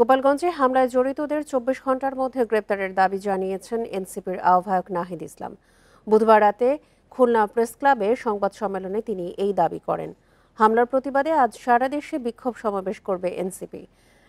গোপালগঞ্জে হামলায় জড়িতদের ২৪ ঘন্টার মধ্যে গ্রেপ্তারের দাবি জানিয়েছেন এনসিপির আহ্বায়ক নাহিদ ইসলাম। বুধবার রাতে খুলনা প্রেস ক্লাবে সংবাদ সম্মেলনে তিনি এই দাবি করেন। হামলার প্রতিবাদে আজ সারা দেশে বিক্ষোভ সমাবেশ করবে এনসিপি।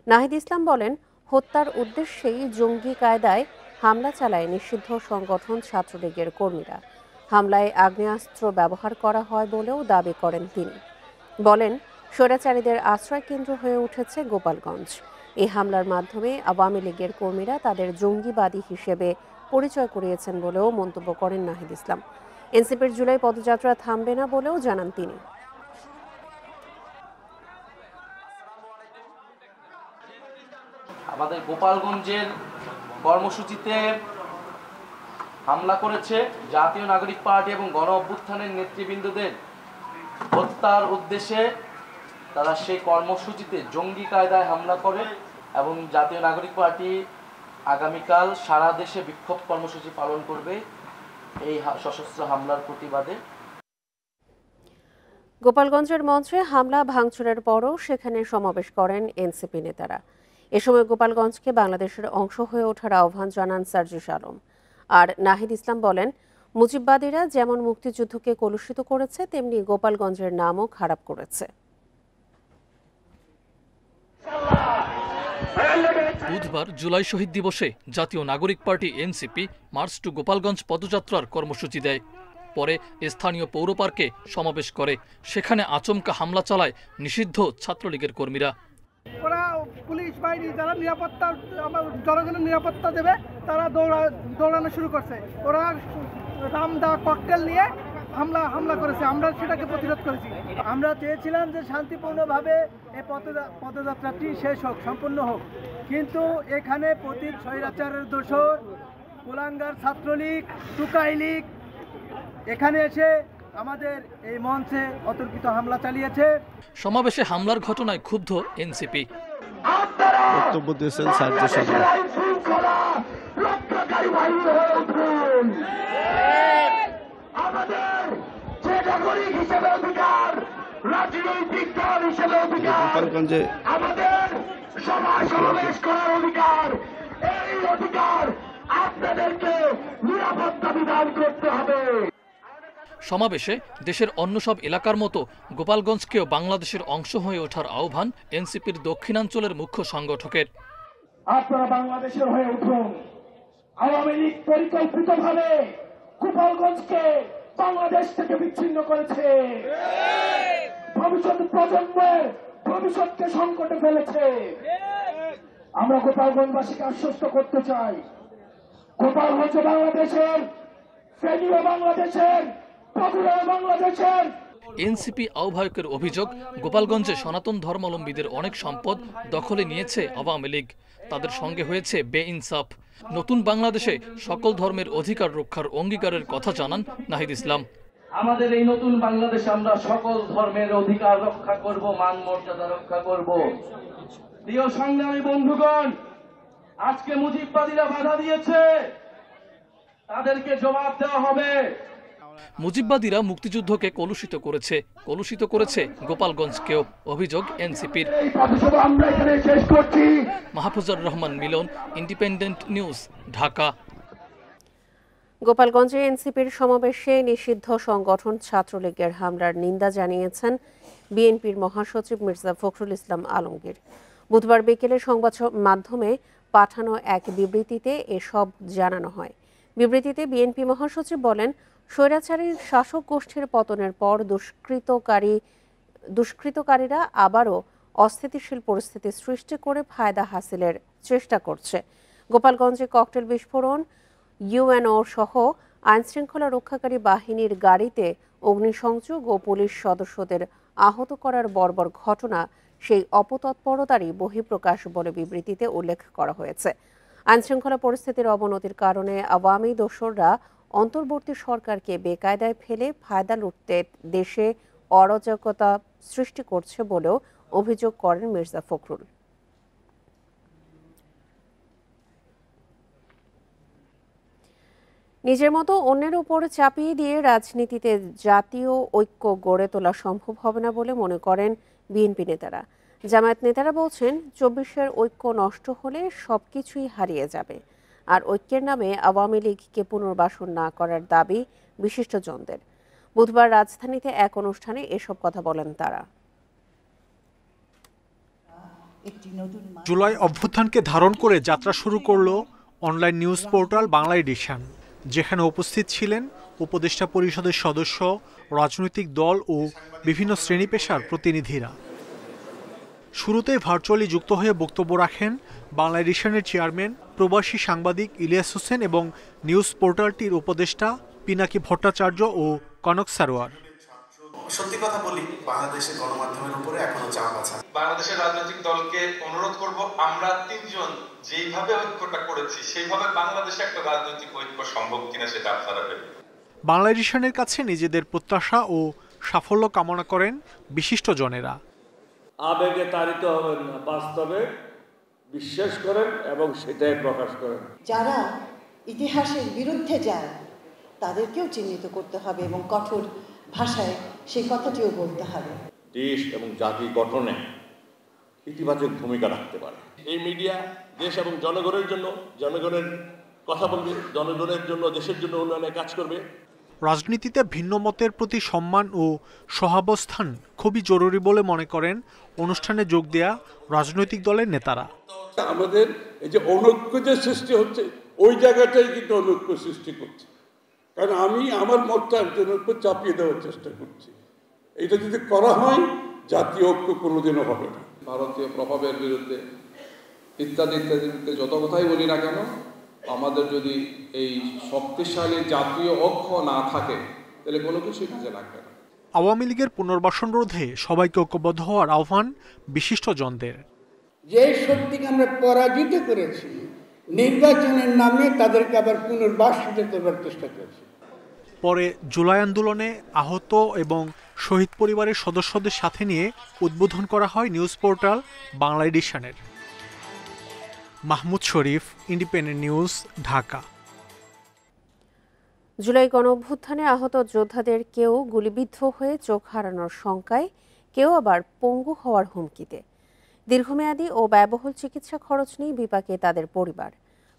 নাহিদ ইসলাম বলেন, হত্যার উদ্দেশ্যেই জঙ্গি কায়দায় হামলা চালায় নিষিদ্ধ সংগঠন ছাত্রলীগের কর্মীরা। হামলায় আগ্নেয়াস্ত্র ব্যবহার করা হয় বলেও দাবি করেন তিনি। বলেন, স্বৈরাচারীদের আশ্রয় কেন্দ্র হয়ে উঠেছে গোপালগঞ্জ। এই হামলার মাধ্যমে আওয়ামী লীগের কর্মীরা তাদের জঙ্গিবাদী হিসেবে পরিচয় করিয়েছেন বলেও মন্তব্য করেন নাহিদ ইসলাম। এনসিপির জুলাই পদযাত্রা থামবে না বলেও জানান তিনি। আমাদের গোপালগঞ্জের কর্মসূচিতে হামলা করেছে জাতীয় নাগরিক পার্টি এবং গণ অভ্যুত্থানের নেতৃবৃন্দদের হত্যার উদ্দেশ্যে তারা সেই কর্মসূচিতে জঙ্গি কায়দায় হামলা করে এবং জাতীয় নাগরিক পার্টি আগামীকাল সারা দেশে বিক্ষোভ কর্মসূচি পালন করবে এই সশস্ত্র হামলার প্রতিবাদে। গোপালগঞ্জের মঞ্চে হামলা ভাঙচুরের পরও সেখানে সমাবেশ করেন এনসিপি নেতারা। এ সময় গোপালগঞ্জকে বাংলাদেশের অংশ হয়ে ওঠার আহ্বান জানান সার্জিস আলম। আর নাহিদ ইসলাম বলেন, মুজিববাদীরা যেমন মুক্তিযুদ্ধকে কলুষিত করেছে, তেমনি গোপালগঞ্জের নামও খারাপ করেছে। বুধবার জুলাই শহীদ দিবসে জাতীয় নাগরিক party NCP march to Gopalganj পদযাত্রার কর্মসূচি দেয়। পরে স্থানীয় পৌর পার্কে সমাবেশ করে। সেখানে আচমকা হামলা চালায় নিষিদ্ধ ছাত্রলীগের কর্মীরা। ওরা পুলিশ বাহিনী যারা নিরাপত্তা জনগণের নিরাপত্তা দেবে তারা দৌড়ানো শুরু করছে। ওরা রামদা ককটেল নিয়ে হামলা করেছে। আমরা সেটাকে প্রতিরোধ করেছি। আমরা চেয়েছিলাম যে শান্তিপূর্ণভাবে এই পদযাত্রাটি শেষ হোক, সম্পূর্ণ হোক, কিন্তু এখানে প্রতীক স্বৈরাচারের দোসর কুলাঙ্গার ছাত্রলীগ, টুকাই লীগ এখানে এসে আমাদের এই মঞ্চে অতর্কিত হামলা চালিয়েছে। সমাবেশে হামলার ঘটনায় ক্ষুব্ধ এনসিপি। বক্তব্য দিয়েছেন সার্জিস আলম। গোপালগঞ্জে আমাদের সমাজ সমাবেশ করার অধিকার, এই অধিকার আপনাদেরকে নিরাপত্তা বিধান করতে হবে। সমাবেশে দেশের অন্য সব এলাকার মতো গোপালগঞ্জকেও বাংলাদেশের অংশ হয়ে ওঠার আহ্বান এনসিপির দক্ষিণাঞ্চলের মুখ্য সংগঠকের। আপনারা বাংলাদেশের হয়ে উঠুন। আওয়ামী লীগ পরিকল্পিতভাবে গোপালগঞ্জকে বাংলাদেশ থেকে বিচ্ছিন্ন করেছে, ভবিষ্যৎ প্রজন্মের ভবিষ্যৎকে সংকটে ফেলেছে। আমরা গোপালগঞ্জবাসীকে আশ্বস্ত করতে চাই, গোপালগঞ্জ বাংলাদেশের, ফেনীও বাংলাদেশের, বগুড়াও বাংলাদেশের। এনসিপি আহ্বায়কের অভিযোগ, গোপালগঞ্জে সনাতন ধর্মাবলম্বীদের অনেক সম্পদ দখলে নিয়েছে আওয়ামী লীগ। তাদের সঙ্গে হয়েছে বেইনসাফ। নতুন বাংলাদেশে সকল ধর্মের অধিকার রক্ষার অঙ্গীকারের কথা জানান নাহিদ ইসলাম। আমাদের এই নতুন বাংলাদেশে আমরা সকল ধর্মের অধিকার রক্ষা করব, মান মর্যাদা রক্ষা করব। প্রিয় সংগ্রামী বন্ধুগণ, আজকে মুজিববাদীরা বাধা দিয়েছে, তাদেরকে জবাব দেওয়া হবে। মুজিববাদীরা মুক্তিযুদ্ধকে কলুষিত করেছে গোপালগঞ্জকেও, অভিযোগ এনসিপির। মাহফুজুর রহমান মিলন, ইন্ডিপেন্ডেন্ট নিউজ, ঢাকা। গোপালগঞ্জে এনসিপির সমাবেশে নিষিদ্ধ সংগঠন ছাত্রলীগের হামলার নিন্দা জানিয়েছেন বিএনপির মহাসচিব মির্জা ফখরুল ইসলাম আলমগীর। বুধবার বিকেলে সংবাদ মাধ্যমে পাঠানো এক বিবৃতিতে এসব জানানো হয়। বিবৃতিতে বিএনপি মহাসচিব বলেন, স্বৈরাচারীর শাসক গোষ্ঠীর পতনের পর দুষ্কৃতকারীরা আবারও অস্থিতিশীল পরিস্থিতি সৃষ্টি করে ফায়দা হাসিলের চেষ্টা করছে। গোপালগঞ্জে ককটেল বিস্ফোরণ, ইউএনও সহ আইনশৃঙ্খলা রক্ষাকারী বাহিনীর গাড়িতে অগ্নিসংযোগ ও পুলিশ সদস্যদের আহত করার বর্বর ঘটনা সেই অপতৎপরতারই বহিঃপ্রকাশ বলে বিবৃতিতে উল্লেখ করা হয়েছে। আইনশৃঙ্খলা পরিস্থিতির অবনতির কারণে আওয়ামী দোসররা অন্তর্বর্তী সরকারকে বেকায়দায় ফেলে ফায়দা লুটতে দেশে অরাজকতা সৃষ্টি করছে বলেও অভিযোগ করেন মির্জা ফখরুল। নিজের মতো অন্যের উপর চাপিয়ে দিয়ে রাজনীতিতে জাতীয় ঐক্য গড়ে তোলা সম্ভব হবে না বলে মনে করেন বিএনপি নেতারা। জামায়াত নেতারা বলছেন ২৪-এর ঐক্য নষ্ট হলে সবকিছুই হারিয়ে যাবে, আর ঐক্যের নামে আওয়ামী লীগকে পুনর্বাসন না করার দাবি বিশিষ্টজনদের। বুধবার রাজধানীতে এক অনুষ্ঠানে এসব কথা বলেন তারা। জুলাই অভ্যুত্থানকে ধারণ করে যাত্রা শুরু করল online news portal Bangla edition, যেখানে উপস্থিত ছিলেন উপদেষ্টা পরিষদের সদস্য, রাজনৈতিক দল ও বিভিন্ন শ্রেণী পেশার প্রতিনিধিরা। শুরুতেই ভার্চুয়ালি যুক্ত হয়ে বক্তব্য রাখেন বাংলা এডিশনের চেয়ারম্যান প্রবাসী সাংবাদিক ইলিয়াস হোসেন এবং নিউজ পোর্টালটির উপদেষ্টা পিনাকি ভট্টাচার্য ও কনক সারোয়ার। সত্যি কথা বলি, বাংলাদেশের গণমাধ্যমের উপরে এখনো চাপ আছে। বাংলাদেশের রাজনৈতিক দলকে অনুরোধ করব, আমরা তিনজন যেইভাবে ঐক্যটা করেছি সেইভাবে বাংলাদেশে একটা রাজনৈতিক ঐক্য সম্ভব কিনা সেটা আপনারা ভেবে। বাংলা এডিশনের কাছে নিজেদের প্রত্যাশা ও সাফল্য কামনা করেন বিশিষ্টজনেরা। আবেগে তাড়িত হবেন না, বাস্তবে বিশ্বাস করেন এবং সেটাই প্রকাশ করেন। যারা ইতিহাসের বিরুদ্ধে যায় তাদেরকেও চিহ্নিত করতে হবে এবং কঠোর ভাষায় সেই কথাটিও বলতে হবে। দেশ এবং জাতি গঠনে ইতিবাচক ভূমিকা রাখতে পারে এই মিডিয়া। দেশ এবং জনগণের জন্য, জনগণের কথা বলবে, জনগণের জন্য, দেশের জন্য উন্নয়নে কাজ করবে। রাজনীতিতে ভিন্ন মতের প্রতি সম্মান ও সহাবস্থান খুবই জরুরি বলে মনে করেন অনুষ্ঠানে যোগ দেয়া রাজনৈতিক দলের নেতারা। আমাদের এই যে অনৈক্য যে সৃষ্টি হচ্ছে, ওই জায়গাটাই কিন্তু অনৈক্য সৃষ্টি করছে। কারণ আমি আমার মতটা একজনের উপর চাপিয়ে দেওয়ার চেষ্টা করছি। এটা যদি করা হয়, জাতীয় ঐক্য কোনোদিনও হবে না। ভারতীয় প্রভাবের বিরুদ্ধে ইত্যাদি ইত্যাদির বিরুদ্ধে যত কথাই বলি না কেন, আমাদের যদি এই শক্তিশালী জাতীয় ঐক্য না থাকে তাহলে কোনো কিছুই কাজে লাগবে না। আওয়ামী লীগের পুনর্বাসন রোধে সবাইকে ঐক্যবদ্ধ হওয়ার আহ্বান বিশিষ্টজনদের। যে শক্তিকে আমরা পরাজিত করেছি, নির্বাচনের নামে তাদেরকে আবার পুনর্বাসিত করবার চেষ্টা করছি। পরে জুলাই আন্দোলনে আহত এবং শহীদ পরিবারের সদস্যদের সাথে নিয়ে উদ্বোধন করা হয় নিউজ পোর্টাল বাংলা এডিশনের। মাহমুদ শরীফ, ইন্ডিপেন্ডেন্ট নিউজ, ঢাকা। জুলাই গণঅভ্যুত্থানে আহত যোদ্ধাদের কেউ গুলিবিদ্ধ হয়ে চোখ হারানোর শঙ্কায়, কেউ আবার পঙ্গু হওয়ার হুমকিতে। দীর্ঘমেয়াদী ও ব্যয়বহুল চিকিৎসা খরচ নিয়ে বিপাকে তাদের পরিবার।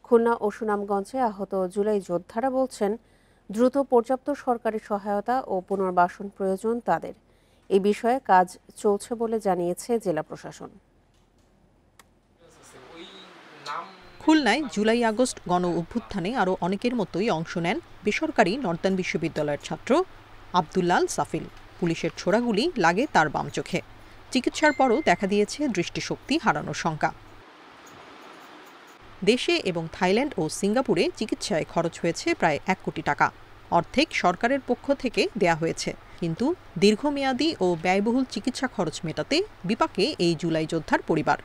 খুলনা ও সুনামগঞ্জে আহত জুলাই যোদ্ধারা বলছেন, দ্রুত পর্যাপ্ত সরকারি সহায়তা ও পুনর্বাসন প্রয়োজন তাদের। এই বিষয়ে কাজ চলছে বলে জানিয়েছে জেলা প্রশাসন। খুলনায় জুলাই আগস্ট গণ অভ্যুত্থানে আরও অনেকের মতোই অংশ নেন বেসরকারি নর্দার্ন বিশ্ববিদ্যালয়ের ছাত্র আব্দুল্লাল সাফিল। পুলিশের ছোড়াগুলি লাগে তার বাম চোখে। চিকিৎসার পরও দেখা দিয়েছে দৃষ্টিশক্তি হারানোর শঙ্কা। দেশে এবং থাইল্যান্ড ও সিঙ্গাপুরে চিকিৎসায় খরচ হয়েছে প্রায় ১ কোটি টাকা। অর্ধেক সরকারের পক্ষ থেকে দেয়া হয়েছে, কিন্তু দীর্ঘমেয়াদী ও ব্যয়বহুল চিকিৎসা খরচ মেটাতে বিপাকে এই জুলাই যোদ্ধার পরিবার।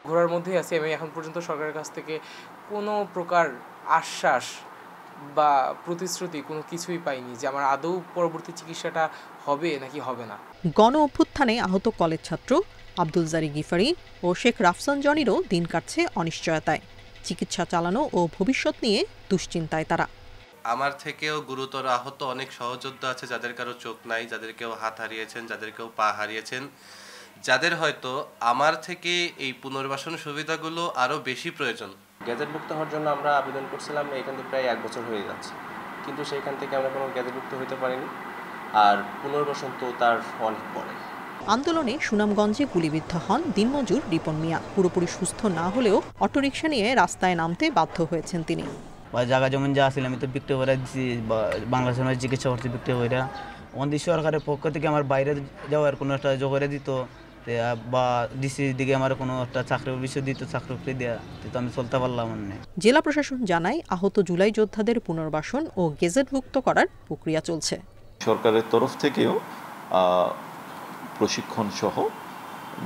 ঘোরার মধ্যেই আছি আমি। এখন পর্যন্ত সরকারের কাছ থেকে কোনো প্রকার আশ্বাস বা প্রতিশ্রুতি কোনো কিছুই পাইনি যে আমার আদৌ পরবর্তী চিকিৎসাটা হবে নাকি হবে না। গণ অভ্যুত্থানে আহত কলেজ ছাত্র আব্দুল জারি গিফারি ও শেখ রাফসান জনিরও দিন কাটছে অনিশ্চয়তায়। চিকিৎসা চালানো ও ভবিষ্যৎ নিয়ে দুশ্চিন্তায় তারা। আমার থেকেও গুরুতর আহত অনেক সহযোদ্ধা আছে, যাদের কারো চোখ নাই, যাদের কেউ হাত হারিয়েছেন, যাদের কেউ পা হারিয়েছেন, যাদের হয়তো আমার থেকে এই পুনর্বাসন সুবিধাগুলো আরও বেশি প্রয়োজন। গ্যাজেটভুক্ত হওয়ার জন্য আমরা আবেদন করছিলাম, এখান থেকে প্রায় 1 বছর হয়ে যাচ্ছে, কিন্তু সেইখান থেকে আমরা কোনো গ্যাজেটভুক্ত হতে পারিনি। আর পুনর্বাসন তো তার অনেক পরে। আন্দোলনে সুনামগঞ্জে গুলিবিদ্ধ হন দিনমজুর রিপন মিয়া। পুরোপুরি সুস্থ না হলেও অটোরিকশা নিয়ে রাস্তায় নামতে বাধ্য হয়েছেন তিনি। জায়গা জমিন যা আসলে আমি তো বিক্রি করে দিচ্ছি, বাংলাদেশের চিকিৎসা করতে বিক্রি করে। অন্দির সরকারের পক্ষ থেকে আমার বাইরে যাওয়ার কোনো একটা যোগ করে দিত, বা ডিসির দিকে আমার কোনো একটা চাকরির বিষয় দিত, চাকরি দেওয়া, তো আমি চলতে পারলাম না। জেলা প্রশাসন জানায় আহত জুলাই যোদ্ধাদের পুনর্বাসন ও গেজেটভুক্ত করার প্রক্রিয়া চলছে। সরকারের তরফ থেকেও প্রশিক্ষণ সহ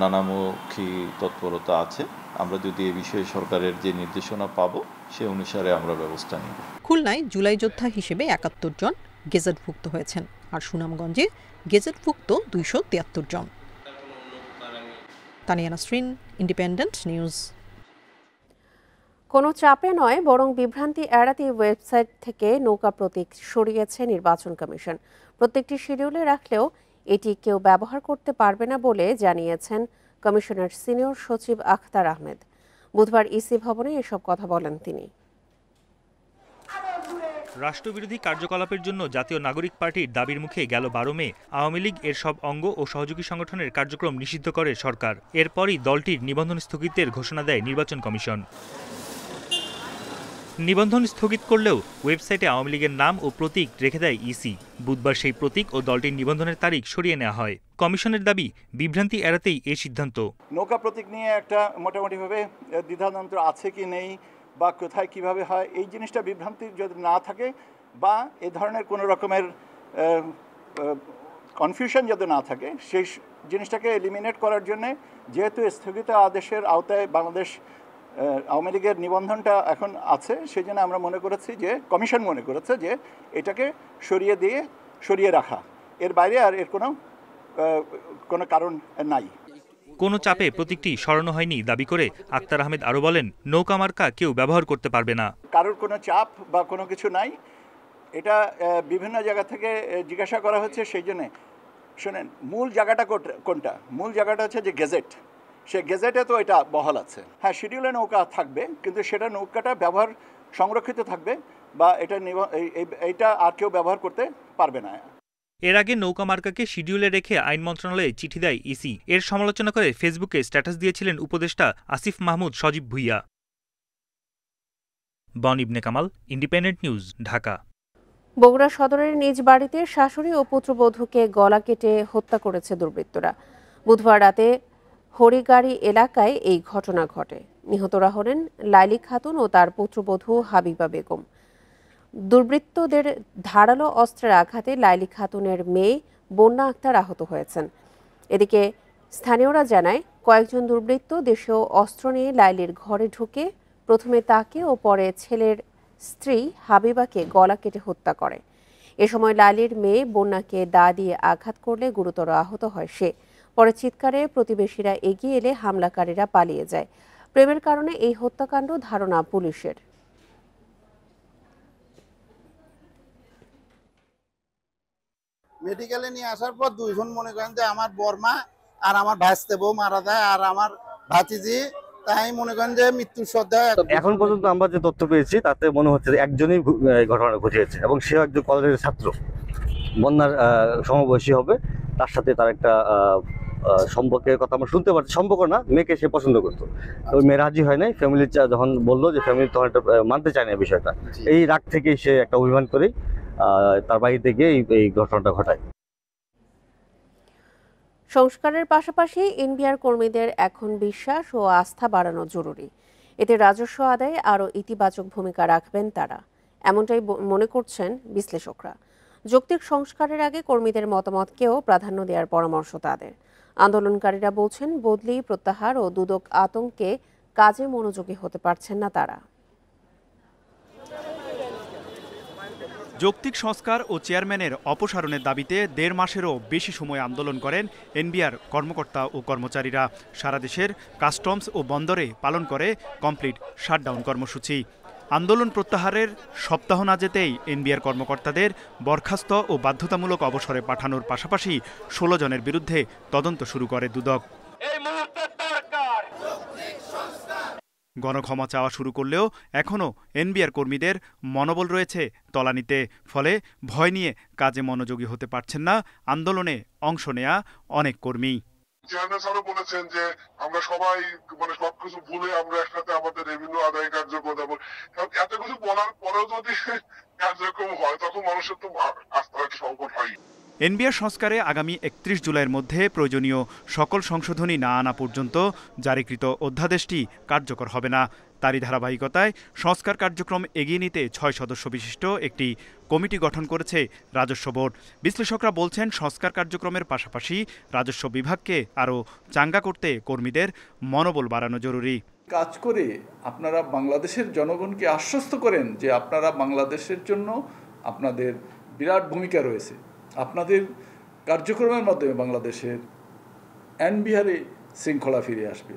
নানামুখী তৎপরতা আছে। আমরা যদি এ বিষয়ে সরকারের যে নির্দেশনা পাবো সে অনুসারে আমরা ব্যবস্থা নিব। খুলনায় জুলাই যোদ্ধা হিসেবে ৭১ জন গেজেটভুক্ত হয়েছেন, আর সুনামগঞ্জে গেজেটভুক্ত ২৭৩ জন। Tania Nasrin, independent news. কোনো চাপে নয়, বরং বিভ্রান্তি এড়াতে ওয়েবসাইট থেকে নৌকা প্রতীক সরিয়েছে নির্বাচন কমিশন। প্রত্যেকটি শিডিউলে রাখলেও এটি কেউ ব্যবহার করতে পারবে না বলে জানিয়েছেন কমিশনের সিনিয়র সচিব আখতার আহমেদ। বুধবার ইসি ভবনে এসব কথা বলেন তিনি। রাষ্ট্রবিরোধী কার্যকলাপের জন্য জাতীয় নাগরিক পার্টির দাবির মুখে গেল 12 মে আওয়ামী লীগ এর সব অঙ্গ ও সহযোগী সংগঠনের কার্যক্রম নিষিদ্ধ করে সরকার। এরপরই দলটির নিবন্ধন স্থগিতের ঘোষণা দেয় নির্বাচন কমিশন। নিবন্ধন স্থগিত করলেও ওয়েবসাইটে আওয়ামী লীগের নাম ও প্রতীক রেখে দেয় ইসি। বুধবার সেই প্রতীক ও দলটির নিবন্ধনের তারিখ সরিয়ে নেওয়া হয়। কমিশনের দাবি, বিভ্রান্তি এড়াতেই এই সিদ্ধান্ত। নৌকা প্রতীক নিয়ে একটা মোটামুটিভাবে দ্বিধাদ্বন্দ্ব আছে কি নেই বা কোথায় কিভাবে হয়, এই জিনিসটা বিভ্রান্তি যদি না থাকে বা এই ধরনের কোনো রকমের কনফিউশন যদি না থাকে, সেই জিনিসটাকে এলিমিনেট করার জন্যে যেহেতু স্থগিত আদেশের আওতায় বাংলাদেশ আওয়ামী লীগের নিবন্ধনটা এখন আছে, সেই জন্য আমরা মনে করেছি যে কমিশন মনে করেছে যে এটাকে সরিয়ে রাখা, এর বাইরে আর এর কোনো কারণ নাই। কোনো চাপে প্রতীকটি সরানো হয়নি দাবি করে আখতার আহমেদ আরও বলেন, নৌকা মার্কা কেউ ব্যবহার করতে পারবে না। কারোর কোনো চাপ বা কোনো কিছু নাই, এটা বিভিন্ন জায়গা থেকে জিজ্ঞাসা করা হচ্ছে। সেই জন্যে শোনেন, মূল জায়গাটা কোনটা? মূল জায়গাটা হচ্ছে যে গেজেট, সে গেজেটে তো এটা বহাল আছে। হ্যাঁ, শিডিউলে নৌকা থাকবে, কিন্তু সেটা নৌকাটা ব্যবহার সংরক্ষিত থাকবে বা এইটা আর কেউ ব্যবহার করতে পারবে না। এর আগে নৌকা মার্কাকে শিডিউলে রেখে আইন মন্ত্রণালয়ে চিঠি দেয় ইসি। এর সমালোচনা করে ফেসবুকে স্ট্যাটাস দিয়েছিলেন উপদেষ্টা আসিফ মাহমুদ সজীব ভুইয়া। বন ইবনে কামাল, ইন্ডিপেন্ডেন্ট নিউজ, ঢাকা। বগুড়া সদরের নিজ বাড়িতে শাশুড়ি ও পুত্রবধূকে গলা কেটে হত্যা করেছে দুর্বৃত্তরা। বুধবার রাতে হরিগাড়ি এলাকায় এই ঘটনা ঘটে। নিহতরা হলেন লাইলি খাতুন ও তার পুত্রবধূ হাবিবা বেগম। দুর্বৃত্তদের ধারালো অস্ত্রের আঘাতে লাইলি খাতুনের মেয়ে বন্যা আক্তার আহত হয়েছেন। এদিকে স্থানীয়রা জানায়, কয়েকজন দুর্বৃত্ত দেশীয় অস্ত্র নিয়ে লাইলির ঘরে ঢুকে প্রথমে তাকে ও পরে ছেলের স্ত্রী হাবিবাকে গলা কেটে হত্যা করে। এ সময় লাইলির মেয়ে বন্যাকে দা দিয়ে আঘাত করলে গুরুতর আহত হয় সে। পরে চিৎকারে প্রতিবেশীরা এগিয়ে এলে হামলাকারীরা পালিয়ে যায়। প্রেমের কারণে এই হত্যাকাণ্ড ধারণা পুলিশের। মেডিকেলে নিয়ে আসার পর দুইজন মনে করেন যে আমার বর্মা আর আমার ভাইস্তে বউ মারা যায় আর আমার ভাতিজি, তাই মনে করেন যে মৃত্যুর সজ্জায়। এখন পর্যন্ত আমরা যে তথ্য পেয়েছি তাতে মনে হচ্ছে যে একজনই ঘটনা ঘটিয়েছে এবং সেও একজন কলেজের ছাত্র, বন্যার সমবয়সী হবে। তার সাথে তার একটা সম্পর্কের কথা আমরা শুনতে পাচ্ছি। সম্পর্ক না, মেয়েকে সে পছন্দ করতো, ওই মেয়ে রাজি হয় নাই। ফ্যামিলি যখন বললো যে ফ্যামিলি তখন একটা মানতে চায় না বিষয়টা, এই রাগ থেকেই সে একটা অভিমান করেই তার বাড়িতে গিয়ে এই ঘটনাটা ঘটায়। সংস্কারের পাশাপাশি এনবিআর কর্মীদের এখন বিশ্বাস ও আস্থা বাড়ানো জরুরি। এতে রাজস্ব আদায়ে আরও ইতিবাচক ভূমিকা রাখবেন তারা, এমনটাই মনে করছেন বিশ্লেষকরা। যৌক্তিক সংস্কারের আগে কর্মীদের মতামতকেও প্রাধান্য দেওয়ার পরামর্শ তাদের। আন্দোলনকারীরা বলছেন, বদলি, প্রত্যাহার ও দুদক আতঙ্কে কাজে মনোযোগী হতে পারছেন না তারা। যৌক্তিক সংস্কার ও চেয়ারম্যানের অপসারণের দাবিতে 1.5 মাসেরও বেশি সময় আন্দোলন করেন এনবিআর কর্মকর্তা ও কর্মচারীরা। সারা দেশের কাস্টমস ও বন্দরে পালন করে কমপ্লিট শাটডাউন কর্মসূচি। আন্দোলন প্রত্যাহারের সপ্তাহ না যেতেই এনবিআর কর্মকর্তাদের বরখাস্ত ও বাধ্যতামূলক অবসরে পাঠানোর পাশাপাশি 16 জনের বিরুদ্ধে তদন্ত শুরু করে দুদক। গণক্ষমা চাওয়া শুরু করলেও এখনও এনবিআর কর্মীদের মনোবল রয়েছে তলানিতে। ফলে ভয় নিয়ে কাজে মনোযোগী হতে পারছেন না আন্দোলনে অংশ নেয়া অনেক কর্মী। চেয়ারম্যান স্যারও বলেছেন যে আমরা সবাই সবকিছু ভুলে আমরা একসাথে আমাদের রেভিনিউ আদায় কার্যক্রম, এত কিছু বলার পরেও যদি কার্যক্রম হয় তখন মানুষের তো আস্থা সংকট হয়। এনবিআর সংস্কারে আগামী 31 জুলাইয়ের মধ্যে প্রয়োজনীয় সকল সংশোধনী না আনা পর্যন্ত জারিকৃত অধ্যাদেশটি কার্যকর হবে না। তারই ধারাবাহিকতায় সংস্কার কার্যক্রম এগিয়ে নিতে 6 সদস্য বিশিষ্ট একটি কমিটি গঠন করেছে রাজস্ব বোর্ড। বিশ্লেষকরা বলছেন, সংস্কার কার্যক্রমের পাশাপাশি রাজস্ব বিভাগকে আরও চাঙ্গা করতে কর্মীদের মনোবল বাড়ানো জরুরি। কাজ করে আপনারা বাংলাদেশের জনগণকে আশ্বস্ত করেন যে আপনারা বাংলাদেশের জন্য আপনাদের বিরাট ভূমিকা রয়েছে। আপনাদের কার্যক্রমের মাধ্যমে বাংলাদেশের এনবিআরে শৃঙ্খলা ফিরে আসবে।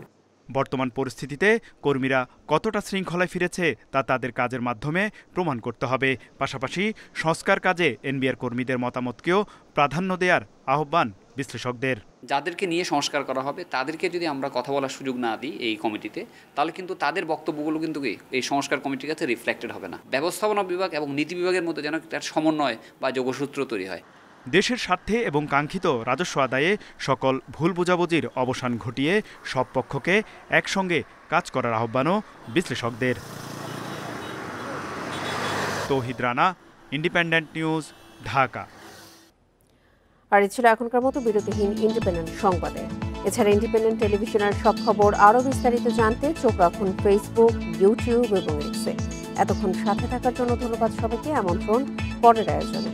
বর্তমান পরিস্থিতিতে কর্মীরা কতটা শৃঙ্খলায় ফিরেছে তা তাদের কাজের মাধ্যমে প্রমাণ করতে হবে। পাশাপাশি সংস্কার কাজে এনবিআর কর্মীদের মতামতকেও প্রাধান্য দেওয়ার আহ্বান বিশ্লেষকদের। যাদেরকে নিয়ে সংস্কার করা হবে তাদেরকে যদি আমরা কথা বলার সুযোগ না দিই এই কমিটিতে, তাহলে কিন্তু তাদের বক্তব্যগুলো কিন্তু এই সংস্কার কমিটির কাছে রিফ্লেক্টেড হবে না। ব্যবস্থাপনা বিভাগ এবং নীতি বিভাগের মধ্যে যেন তার সমন্বয় বা যোগসূত্র তৈরি হয়। দেশের স্বার্থে এবং কাঙ্ক্ষিত রাজস্ব আদায়ে সকল ভুল বোঝাবুঝির অবসান ঘটিয়ে সব পক্ষকে একসঙ্গে কাজ করার আহ্বানও বিশ্লেষকদের। তৌহিদ রানা, ইন্ডিপেন্ডেন্ট নিউজ, ঢাকা। আর এ ছিল এখনকার মতো বিরতিহীন ইন্ডিপেন্ডেন্ট সংবাদে। এছাড়া ইন্ডিপেন্ডেন্ট টেলিভিশনের সব খবর আরও বিস্তারিত জানতে চোখ রাখুন ফেসবুক, ইউটিউব এবং এক্সে। এতক্ষণ সাথে থাকার জন্য ধন্যবাদ সবাইকে। আমন্ত্রণ পরের আয়োজনে।